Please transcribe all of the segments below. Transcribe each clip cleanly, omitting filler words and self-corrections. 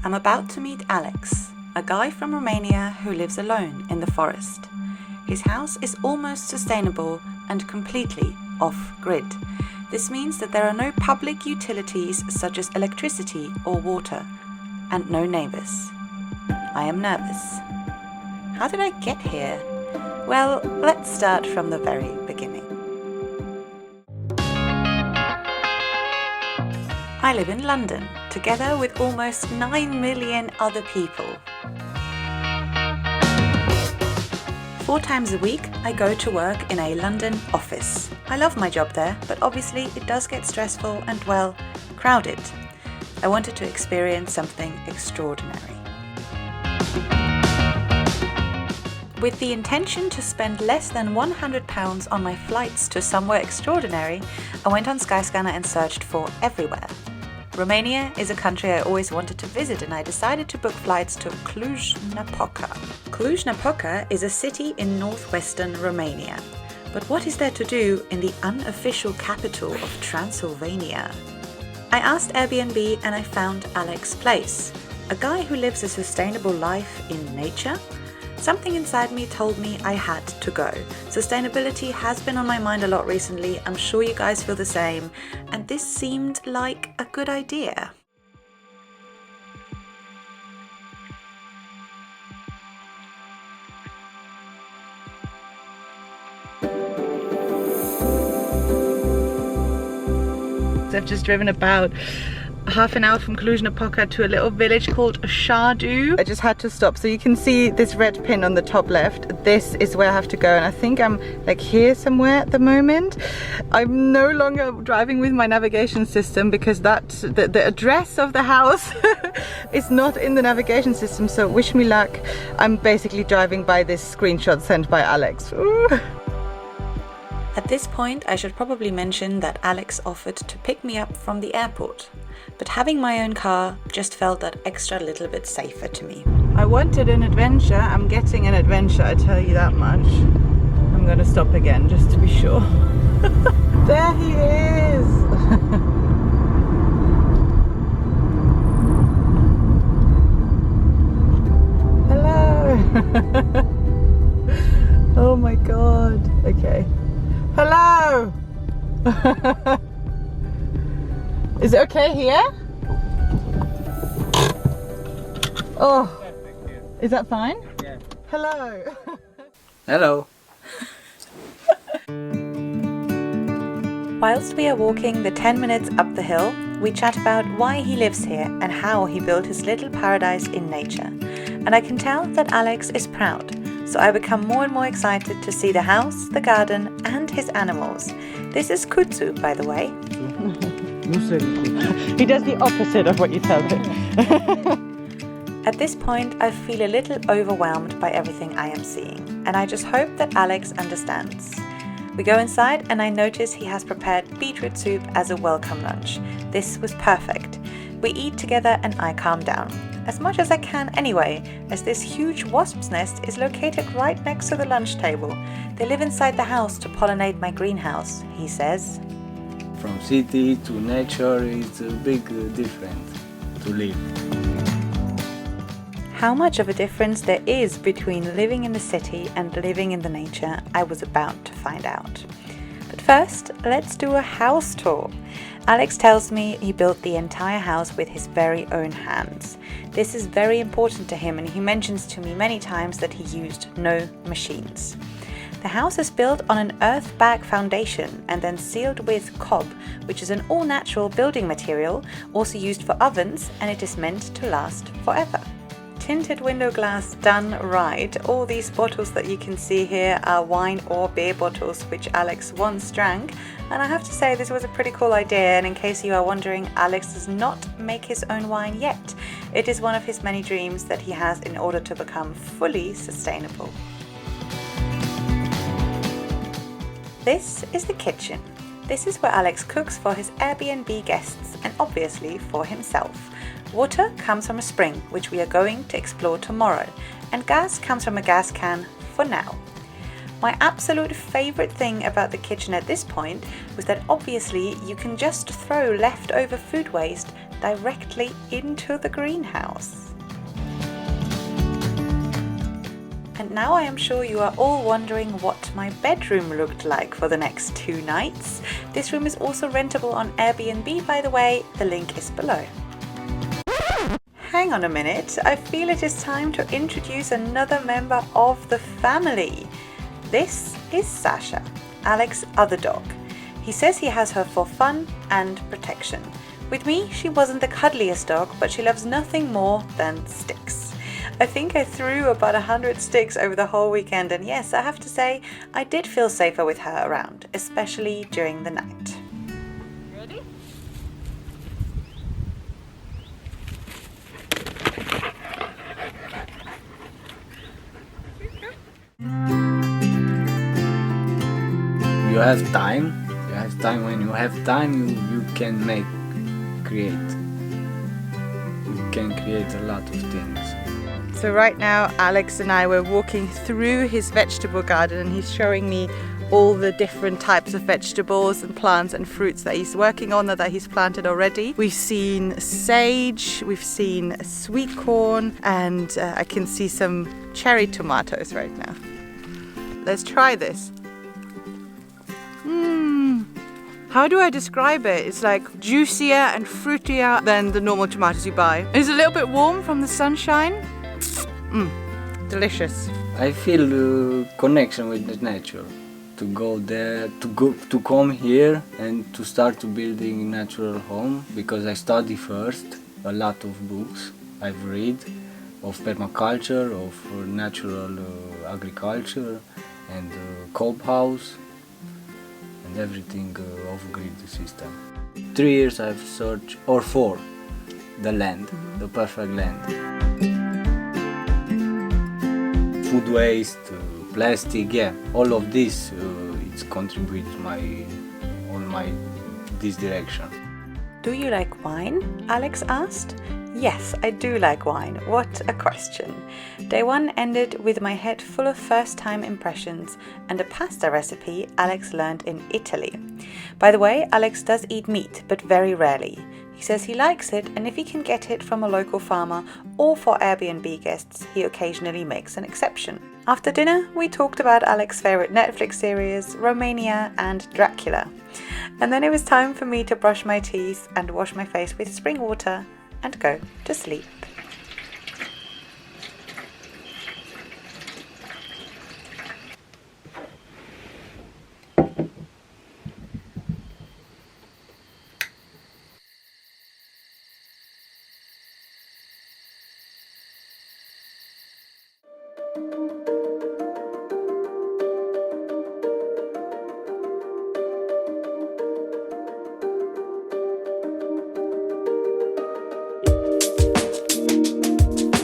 I'm about to meet Alex, a guy from Romania who lives alone in the forest. His house is almost sustainable and completely off-grid. This means that there are no public utilities such as electricity or water, and no neighbors. I am nervous. How did I get here? Well, let's start from the very beginning. I live in London, together with almost 9 million other people. 4 times a week, I go to work in a London office. I love my job there, but obviously it does get stressful and, well, crowded. I wanted to experience something extraordinary. With the intention to spend less than £100 on my flights to somewhere extraordinary, I went on Skyscanner and searched for everywhere. Romania is a country I always wanted to visit, and I decided to book flights to Cluj-Napoca. Cluj-Napoca is a city in northwestern Romania. But what is there to do in the unofficial capital of Transylvania? I asked Airbnb and I found Alex's place, a guy who lives a sustainable life in nature. Something inside me told me I had to go. Sustainability has been on my mind a lot recently. I'm sure you guys feel the same, and this seemed like a good idea. I've just driven about half an hour from Cluj-Napoca to a little village called Șadu. I just had to stop. So you can see this red pin on the top left. This is where I have to go, and I think I'm like here somewhere at the moment. I'm no longer driving with my navigation system because the address of the house is not in the navigation system, so wish me luck. I'm basically driving by this screenshot sent by Alex. Ooh. At this point, I should probably mention that Alex offered to pick me up from the airport, but having my own car just felt that extra little bit safer to me. I wanted an adventure. I'm getting an adventure, I tell you that much. I'm gonna stop again just to be sure. There he is! Hello! Oh my god. Okay. Hello! Is it okay here? Oh, is that fine? Yeah. Hello! Hello! Whilst we are walking the 10 minutes up the hill, we chat about why he lives here and how he built his little paradise in nature. And I can tell that Alex is proud. So I become more and more excited to see the house, the garden, and his animals. This is Kutsu, by the way. He does the opposite of what you tell him. At this point, I feel a little overwhelmed by everything I am seeing, and I just hope that Alex understands. We go inside and I notice he has prepared beetroot soup as a welcome lunch. This was perfect. We eat together and I calm down. As much as I can anyway, as this huge wasp's nest is located right next to the lunch table. They live inside the house to pollinate my greenhouse, he says. From city to nature, it's a big difference to live. How much of a difference there is between living in the city and living in the nature, I was about to find out. But first, let's do a house tour. Alex tells me he built the entire house with his very own hands. This is very important to him, and he mentions to me many times that he used no machines. The house is built on an earth bag foundation and then sealed with cob, which is an all-natural building material, also used for ovens, and it is meant to last forever. Tinted window glass done right. All these bottles that you can see here are wine or beer bottles which Alex once drank, and I have to say this was a pretty cool idea. And in case you are wondering, Alex does not make his own wine yet. It is one of his many dreams that he has in order to become fully sustainable. This is the kitchen. This is where Alex cooks for his Airbnb guests and obviously for himself. Water comes from a spring, which we are going to explore tomorrow, and gas comes from a gas can for now. My absolute favorite thing about the kitchen at this point was that obviously you can just throw leftover food waste directly into the greenhouse. And now I am sure you are all wondering what my bedroom looked like for the next 2 nights. This room is also rentable on Airbnb, by the way, the link is below. Hang on a minute, I feel it is time to introduce another member of the family. This is Sasha, Alex's other dog. He says he has her for fun and protection. With me, she wasn't the cuddliest dog, but she loves nothing more than sticks. I think I threw about 100 sticks over the whole weekend, and yes, I have to say, I did feel safer with her around, especially during the night. Ready? You have time. When you have time, you can create. You can create a lot of things. So right now Alex and I were walking through his vegetable garden and he's showing me all the different types of vegetables and plants and fruits that he's working on or that he's planted already. We've seen sage, we've seen sweet corn, and I can see some cherry tomatoes right now. Let's try this. How do I describe it? It's like juicier and fruitier than the normal tomatoes you buy. It's a little bit warm from the sunshine. Delicious. I feel connection with the nature. To go there, to come here and to start to building natural home, because I study first a lot of books I've read of permaculture, of natural agriculture, and coop house, and everything of grid system. 3 years I've searched, or 4, the land, the perfect land. Food waste, plastic, yeah, all of this it's contribute this direction. Do you like wine? Alex asked. Yes, I do like wine. What a question. Day 1 ended with my head full of first-time impressions and a pasta recipe Alex learned in Italy. By the way, Alex does eat meat, but very rarely. He says he likes it, and if he can get it from a local farmer or for Airbnb guests, he occasionally makes an exception. After dinner, we talked about Alex's favorite Netflix series, Romania and Dracula. And then it was time for me to brush my teeth and wash my face with spring water and go to sleep.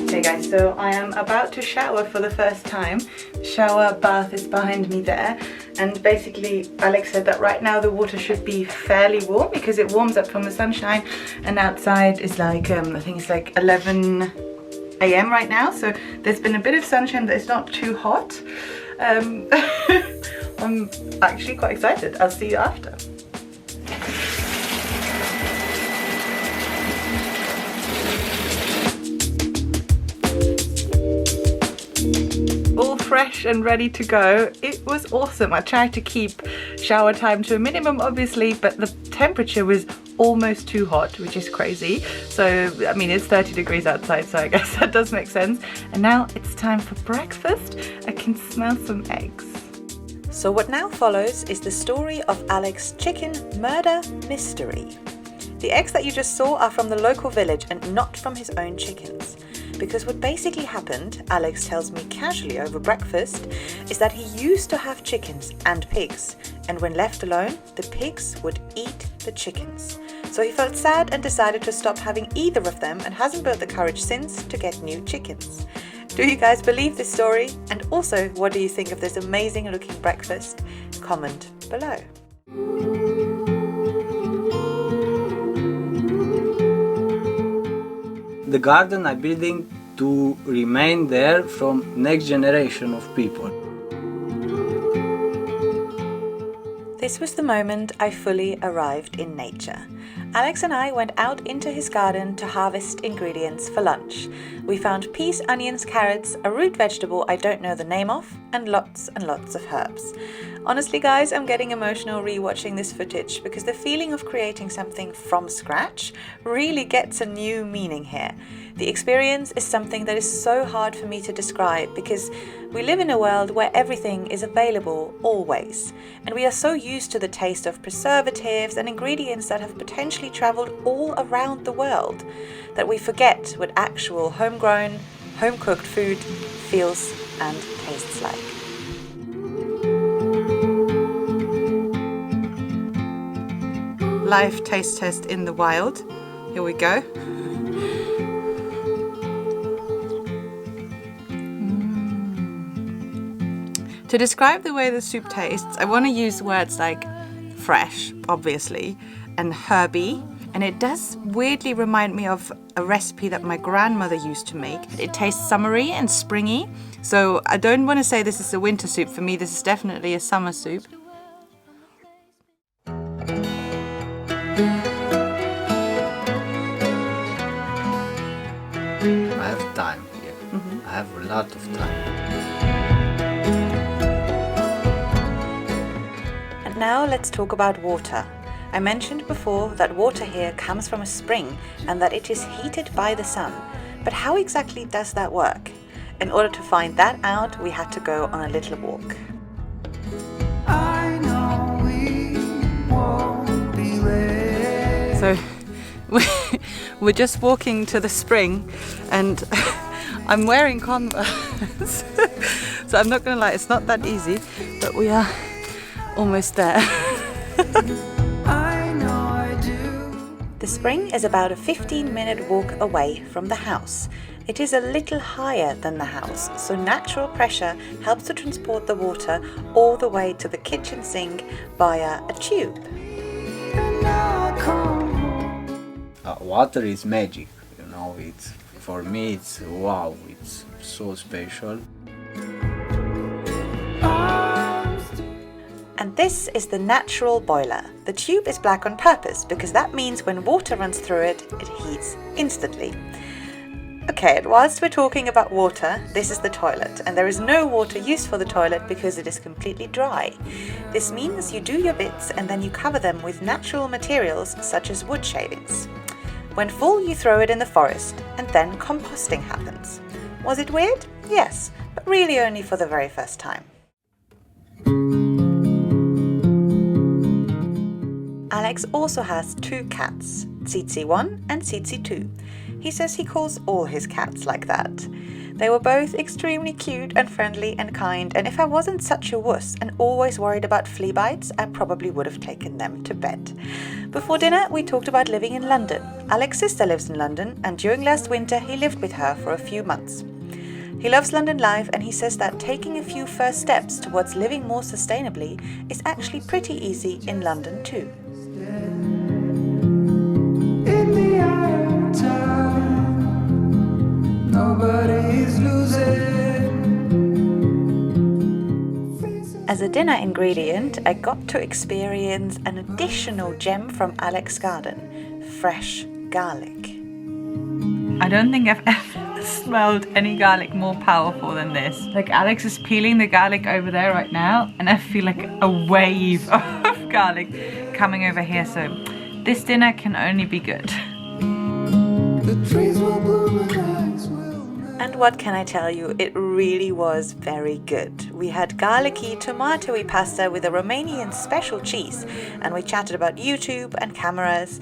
Hey guys, so I am about to shower for the first time. The shower bath is behind me there, and basically Alex said that right now the water should be fairly warm because it warms up from the sunshine, and outside is like I think it's like 11 AM right now, so there's been a bit of sunshine but it's not too hot. I'm actually quite excited. I'll see you after. All fresh and ready to go. It was awesome. I tried to keep shower time to a minimum obviously, but the temperature was almost too hot, which is crazy. So I mean, it's 30 degrees outside, so I guess that does make sense. And now it's time for breakfast. I can smell some eggs. So what now follows is the story of Alex's chicken murder mystery. The eggs that you just saw are from the local village and not from his own chickens. Because what basically happened, Alex tells me casually over breakfast, is that he used to have chickens and pigs, and when left alone, the pigs would eat the chickens. So he felt sad and decided to stop having either of them, and hasn't built the courage since to get new chickens. Do you guys believe this story? And also, what do you think of this amazing looking breakfast? Comment below. The garden I'm building to remain there from next generation of people. This was the moment I fully arrived in nature. Alex and I went out into his garden to harvest ingredients for lunch. We found peas, onions, carrots, a root vegetable I don't know the name of, and lots of herbs. Honestly guys, I'm getting emotional rewatching this footage because the feeling of creating something from scratch really gets a new meaning here. The experience is something that is so hard for me to describe because we live in a world where everything is available always, and we are so used to the taste of preservatives and ingredients that have potentially traveled all around the world that we forget what actual homegrown, home-cooked food feels and tastes like. Live taste test in the wild. Here we go. To describe the way the soup tastes, I want to use words like fresh, obviously, and herby. And it does weirdly remind me of a recipe that my grandmother used to make. It tastes summery and springy. So I don't want to say this is a winter soup. For me, this is definitely a summer soup. I have time here. I have a lot of time. And now let's talk about water. I mentioned before that water here comes from a spring and that it is heated by the sun. But how exactly does that work? In order to find that out, we had to go on a little walk. I know we won't be late. So we're just walking to the spring and I'm wearing Converse. So I'm not gonna lie, it's not that easy, but we are almost there. I know I do. The spring is about a 15-minute walk away from the house. It is a little higher than the house, so natural pressure helps to transport the water all the way to the kitchen sink via a tube. And now I come home. Water is magic, you know. It's for me. It's wow. It's so special. I'm still And this is the natural boiler. The tube is black on purpose because that means when water runs through it, it heats instantly. Okay, and whilst we're talking about water, this is the toilet, and there is no water used for the toilet because it is completely dry. This means you do your bits and then you cover them with natural materials such as wood shavings. When full, you throw it in the forest, and then composting happens. Was it weird? Yes, but really only for the very first time. Alex also has 2 cats, Tsitsi 1 and Tsitsi 2. He says he calls all his cats like that. They were both extremely cute and friendly and kind, and if I wasn't such a wuss and always worried about flea bites, I probably would have taken them to bed. Before dinner, we talked about living in London. Alex's sister lives in London, and during last winter, he lived with her for a few months. He loves London life, and he says that taking a few first steps towards living more sustainably is actually pretty easy in London too. in the eye of time. Nobody's losing. As a dinner ingredient, I got to experience an additional gem from Alex's garden, fresh garlic. I don't think I've ever smelled any garlic more powerful than this. Like Alex is peeling the garlic over there right now, and I feel like a wave of garlic coming over here. So this dinner can only be good. The trees will bloom and eyes will melt. And what can I tell you? It really was very good. We had garlicky, tomatoey pasta with a Romanian special cheese, and we chatted about YouTube and cameras.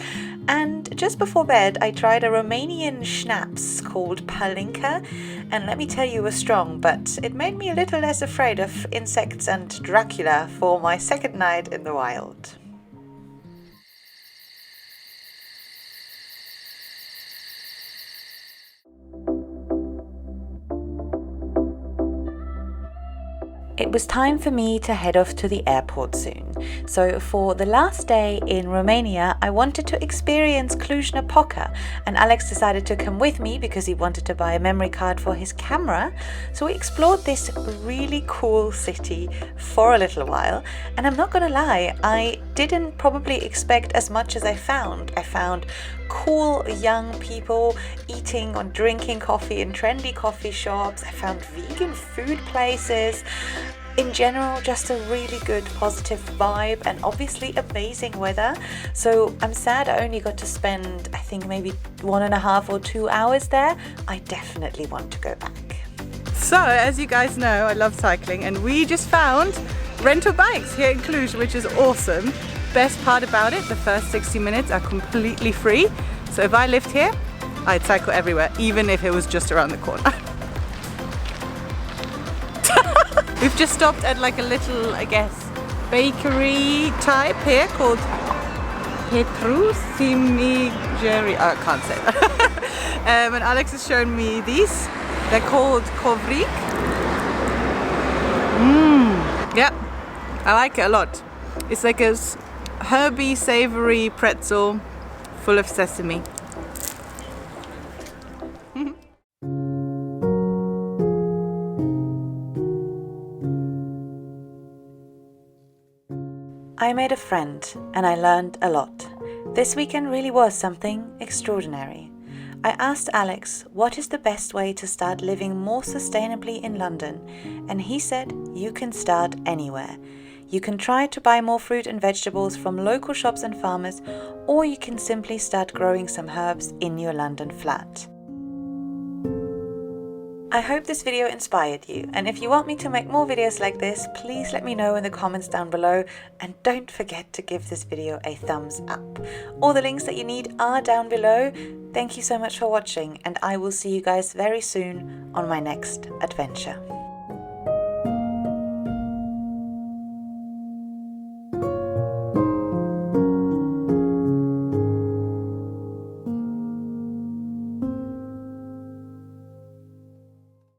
And just before bed, I tried a Romanian schnapps called Palinka, and let me tell you, it was strong, but it made me a little less afraid of insects and Dracula for my second night in the wild. It was time for me to head off to the airport soon. So for the last day in Romania, I wanted to experience Cluj-Napoca, and Alex decided to come with me because he wanted to buy a memory card for his camera. So we explored this really cool city for a little while, and I'm not gonna lie, I didn't probably expect as much as I found. I found cool young people eating or drinking coffee in trendy coffee shops. I found vegan food places. In general, just a really good positive vibe and obviously amazing weather. So I'm sad I only got to spend, I think, maybe 1.5 or 2 hours there. I definitely want to go back. So, as you guys know, I love cycling, and we just found rental bikes here in Cluj, which is awesome. Best part about it, the first 60 minutes are completely free. So if I lived here, I'd cycle everywhere, even if it was just around the corner. We've just stopped at like a little, I guess, bakery type here called Petru Simigeri. I can't say that. And Alex has shown me these. They're called kovrik. Yep, I like it a lot. It's like a herby, savory pretzel full of sesame. I made a friend and I learned a lot. This weekend really was something extraordinary. I asked Alex what is the best way to start living more sustainably in London, and he said you can start anywhere. You can try to buy more fruit and vegetables from local shops and farmers, or you can simply start growing some herbs in your London flat. I hope this video inspired you, and if you want me to make more videos like this, please let me know in the comments down below, and don't forget to give this video a thumbs up. All the links that you need are down below. Thank you so much for watching, and I will see you guys very soon on my next adventure.